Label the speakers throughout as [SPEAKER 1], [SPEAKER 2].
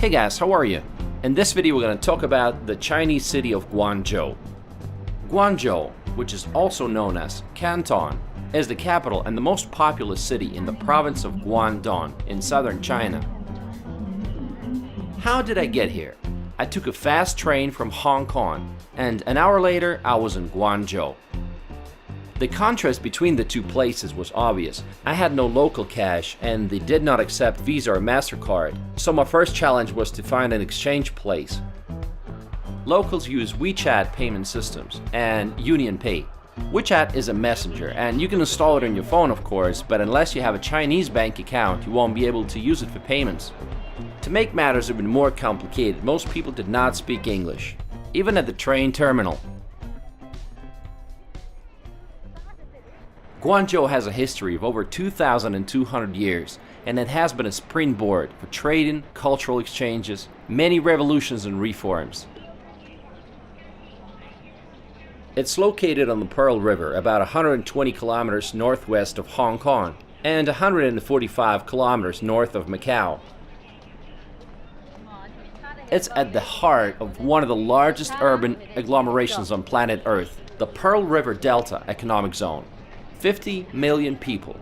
[SPEAKER 1] Hey guys, how are you? In this video we're going to talk about the Chinese city of Guangzhou. Guangzhou, which is also known as Canton, is the capital and the most populous city in the province of Guangdong in southern China. How did I get here? I took a fast train from Hong Kong, and an hour later I was in Guangzhou. The contrast between the two places was obvious. I had no local cash and they did not accept Visa or MasterCard, so my first challenge was to find an exchange place. Locals use WeChat payment systems and UnionPay. WeChat is a messenger and you can install it on your phone of course, but unless you have a Chinese bank account you won't be able to use it for payments. To make matters even more complicated, most people did not speak English, even at the train terminal. Guangzhou has a history of over 2,200 years, and it has been a springboard for trading, cultural exchanges, many revolutions and reforms. It's located on the Pearl River, about 120 kilometers northwest of Hong Kong and 145 kilometers north of Macau. It's at the heart of one of the largest urban agglomerations on planet Earth, the Pearl River Delta Economic Zone. 50 million people.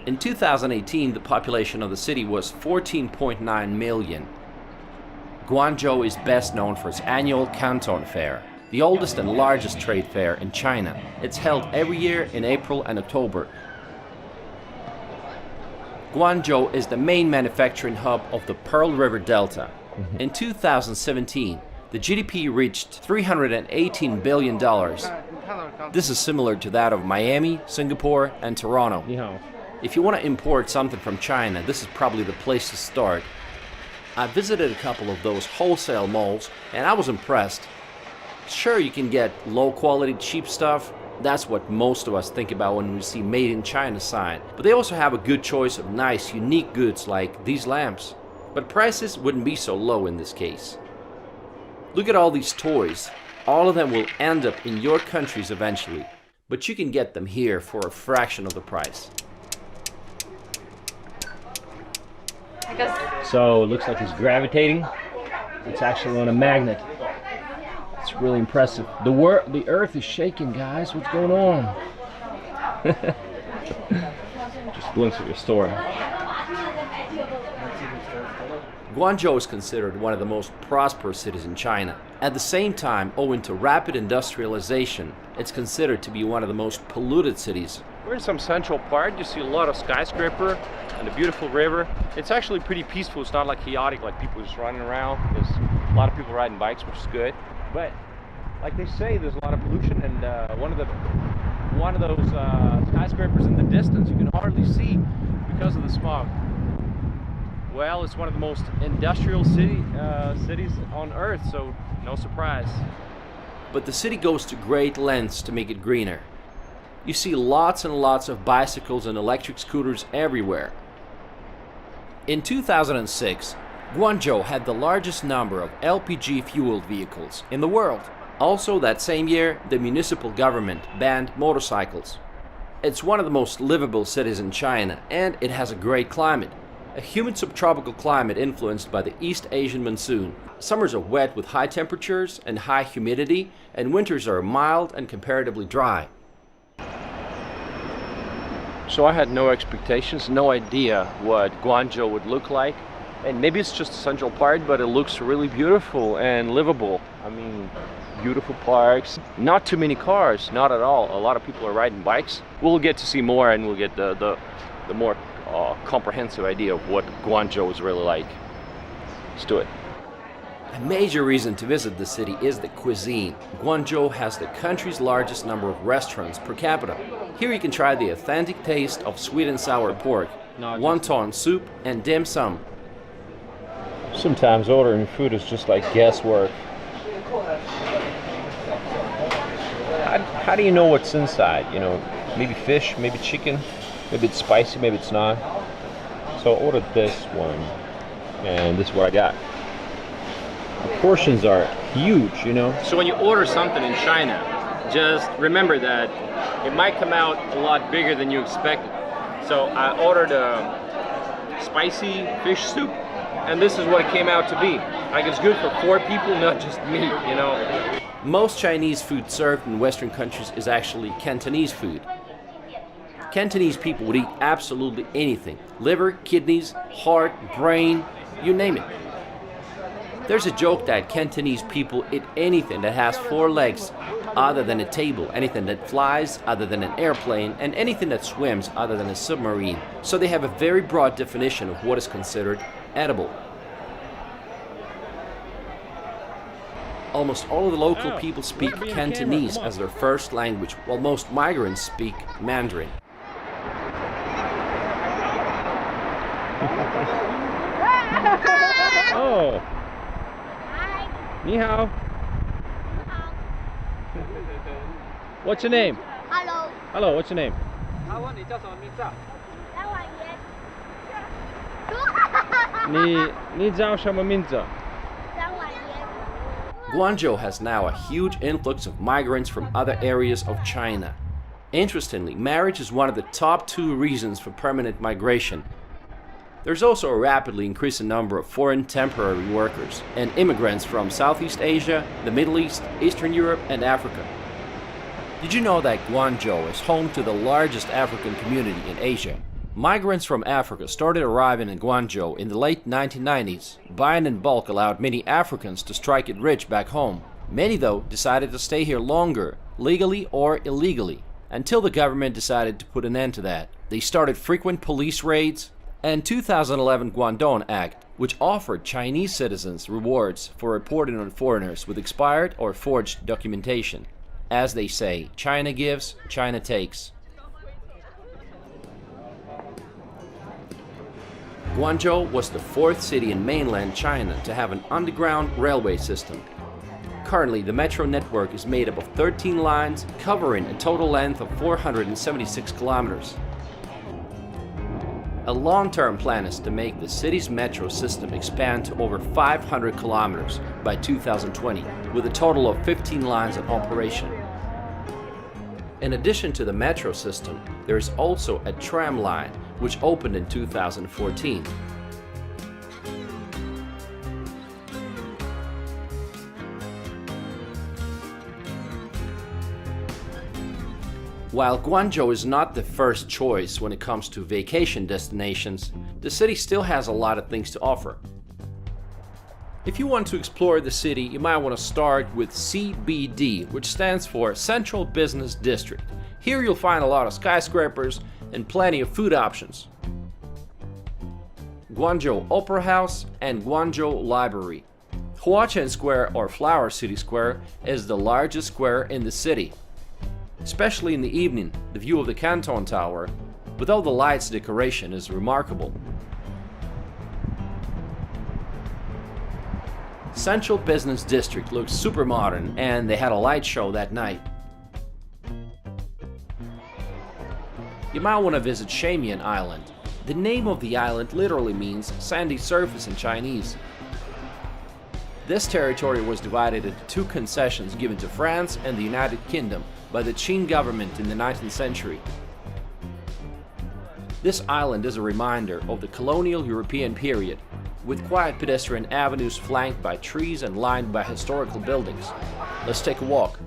[SPEAKER 1] In 2018, the population of the city was 14.9 million. Guangzhou is best known for its annual Canton Fair, the oldest and largest trade fair in China. It's held every year in April and October. Guangzhou is the main manufacturing hub of the Pearl River Delta. In 2017, the GDP reached $318 billion. This is similar to that of Miami, Singapore, and Toronto. If you want to import something from China, this is probably the place to start. I visited a couple of those wholesale malls, and I was impressed. Sure, you can get low-quality, cheap stuff. That's what most of us think about when we see Made in China sign. But they also have a good choice of nice, unique goods like these lamps. But prices wouldn't be so low in this case. Look at all these toys. All of them will end up in your countries eventually, but you can get them here for a fraction of the price.
[SPEAKER 2] So it looks like it's gravitating. It's actually on a magnet. It's really impressive. The earth is shaking, guys. What's going on? Just glimpse of your store.
[SPEAKER 1] Guangzhou is considered one of the most prosperous cities in China. At the same time, owing to rapid industrialization, it's considered to be one of the most polluted cities.
[SPEAKER 3] We're in some central part. You see a lot of skyscraper and a beautiful river. It's actually pretty peaceful. It's not like chaotic, like people just running around. There's a lot of people riding bikes, which is good. But like they say, there's a lot of pollution, and one of those skyscrapers in the distance you can hardly see because of the smog. Well, it's one of the most industrial cities on Earth, so no surprise.
[SPEAKER 1] But the city goes to great lengths to make it greener. You see lots and lots of bicycles and electric scooters everywhere. In 2006, Guangzhou had the largest number of LPG-fueled vehicles in the world. Also that same year, the municipal government banned motorcycles. It's one of the most livable cities in China, and it has a great climate. A humid subtropical climate influenced by the East Asian monsoon. Summers are wet with high temperatures and high humidity, and winters are mild and comparatively dry.
[SPEAKER 3] So I had no expectations, no idea what Guangzhou would look like. And maybe it's just the central part, but it looks really beautiful and livable. I mean, beautiful parks, not too many cars, not at all. A lot of people are riding bikes. We'll get to see more, and we'll get the more comprehensive idea of what Guangzhou is really like. Let's do it.
[SPEAKER 1] A major reason to visit the city is the cuisine. Guangzhou has the country's largest number of restaurants per capita. Here you can try the authentic taste of sweet and sour pork, wonton soup, and dim sum.
[SPEAKER 2] Sometimes ordering food is just like guesswork. How do you know what's inside? You know, maybe fish, maybe chicken. Maybe it's spicy, maybe it's not. So I ordered this one, and this is what I got. The portions are huge, you know.
[SPEAKER 3] So when you order something in China, just remember that it might come out a lot bigger than you expected. So I ordered spicy fish soup, and this is what it came out to be. Like, it's good for 4 people, not just me, you know.
[SPEAKER 1] Most Chinese food served in Western countries is actually Cantonese food. Cantonese people would eat absolutely anything. Liver, kidneys, heart, brain, you name it. There's a joke that Cantonese people eat anything that has 4 legs other than a table, anything that flies other than an airplane, and anything that swims other than a submarine. So they have a very broad definition of what is considered edible. Almost all of the local people speak Cantonese as their first language, while most migrants speak Mandarin.
[SPEAKER 3] Oh. Ni hao. What's your name?
[SPEAKER 4] Hello.
[SPEAKER 3] Hello, what's your name?
[SPEAKER 4] 他问你叫什么名字啊？张婉妍。
[SPEAKER 3] 你叫什么名字？
[SPEAKER 4] 张婉妍。
[SPEAKER 1] Guangzhou has now a huge influx of migrants from other areas of China. Interestingly, marriage is one of the top 2 reasons for permanent migration. There's also a rapidly increasing number of foreign temporary workers and immigrants from Southeast Asia, the Middle East, Eastern Europe, and Africa. Did you know that Guangzhou is home to the largest African community in Asia? Migrants from Africa started arriving in Guangzhou in the late 1990s. Buying in bulk allowed many Africans to strike it rich back home. Many, though, decided to stay here longer, legally or illegally, until the government decided to put an end to that. They started frequent police raids, and 2011 Guangdong Act, which offered Chinese citizens rewards for reporting on foreigners with expired or forged documentation. As they say, China gives, China takes. Guangzhou was the 4th city in mainland China to have an underground railway system. Currently, the metro network is made up of 13 lines covering a total length of 476 kilometers. A long-term plan is to make the city's metro system expand to over 500 kilometers by 2020, with a total of 15 lines in operation. In addition to the metro system, there is also a tram line, which opened in 2014. While Guangzhou is not the first choice when it comes to vacation destinations, the city still has a lot of things to offer. If you want to explore the city, you might want to start with CBD, which stands for Central Business District. Here you'll find a lot of skyscrapers and plenty of food options. Guangzhou Opera House and Guangzhou Library. Huaqian Square, or Flower City Square, is the largest square in the city. Especially in the evening, the view of the Canton Tower, with all the lights decoration, is remarkable. Central Business District looks super modern, and they had a light show that night. You might want to visit Shamian Island. The name of the island literally means sandy surface in Chinese. This territory was divided into 2 concessions given to France and the United Kingdom by the Qing government in the 19th century. This island is a reminder of the colonial European period, with quiet pedestrian avenues flanked by trees and lined by historical buildings. Let's take a walk.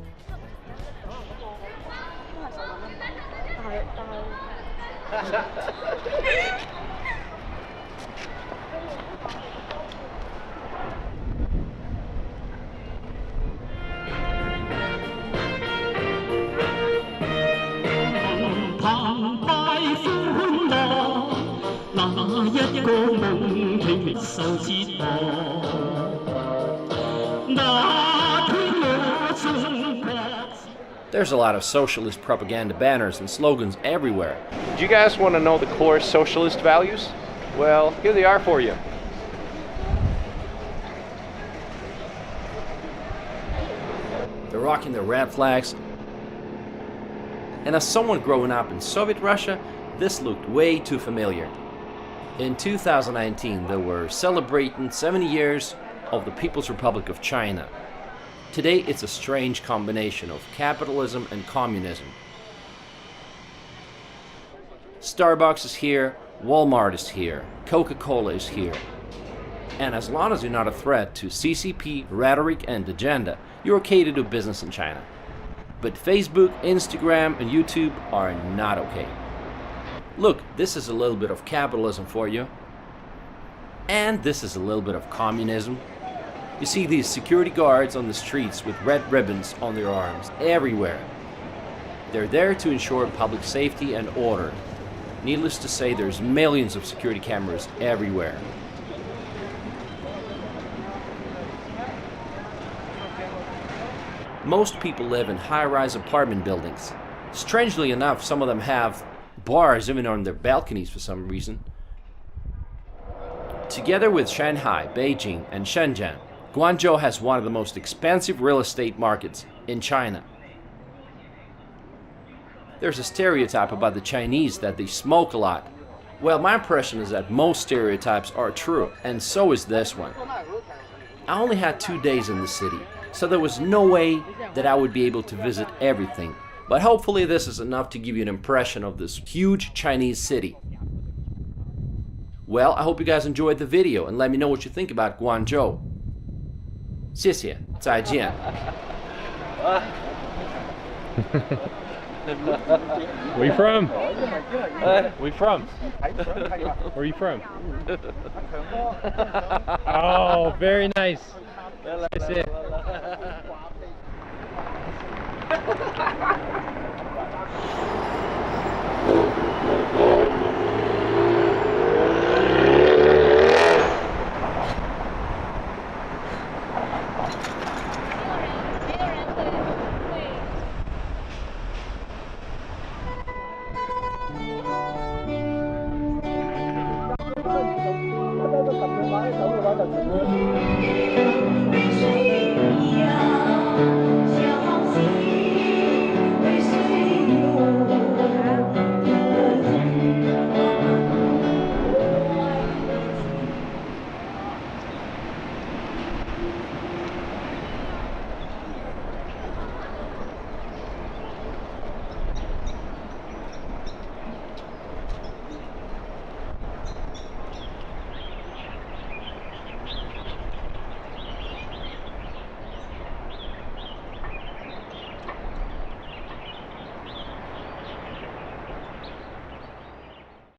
[SPEAKER 1] There's a lot of socialist propaganda banners and slogans everywhere.
[SPEAKER 3] Do you guys want to know the core socialist values? Well, here they are for you.
[SPEAKER 1] They're rocking their red flags. And as someone growing up in Soviet Russia, this looked way too familiar. In 2019, they were celebrating 70 years of the People's Republic of China. Today, it's a strange combination of capitalism and communism. Starbucks is here, Walmart is here, Coca-Cola is here. And as long as you're not a threat to CCP rhetoric and agenda, you're okay to do business in China. But Facebook, Instagram, and YouTube are not okay. Look, this is a little bit of capitalism for you. And this is a little bit of communism. You see these security guards on the streets with red ribbons on their arms everywhere. They're there to ensure public safety and order. Needless to say, there's millions of security cameras everywhere. Most people live in high-rise apartment buildings. Strangely enough, some of them have bars even on their balconies for some reason. Together with Shanghai, Beijing, and Shenzhen, Guangzhou has one of the most expensive real estate markets in China. There's a stereotype about the Chinese that they smoke a lot. Well, my impression is that most stereotypes are true, and so is this one. I only had 2 days in the city, so there was no way that I would be able to visit everything. But hopefully this is enough to give you an impression of this huge Chinese city. Well, I hope you guys enjoyed the video and let me know what you think about Guangzhou. 谢谢，再见。
[SPEAKER 2] Where you from? Where you from? Where are you from? Oh, very nice. That's it.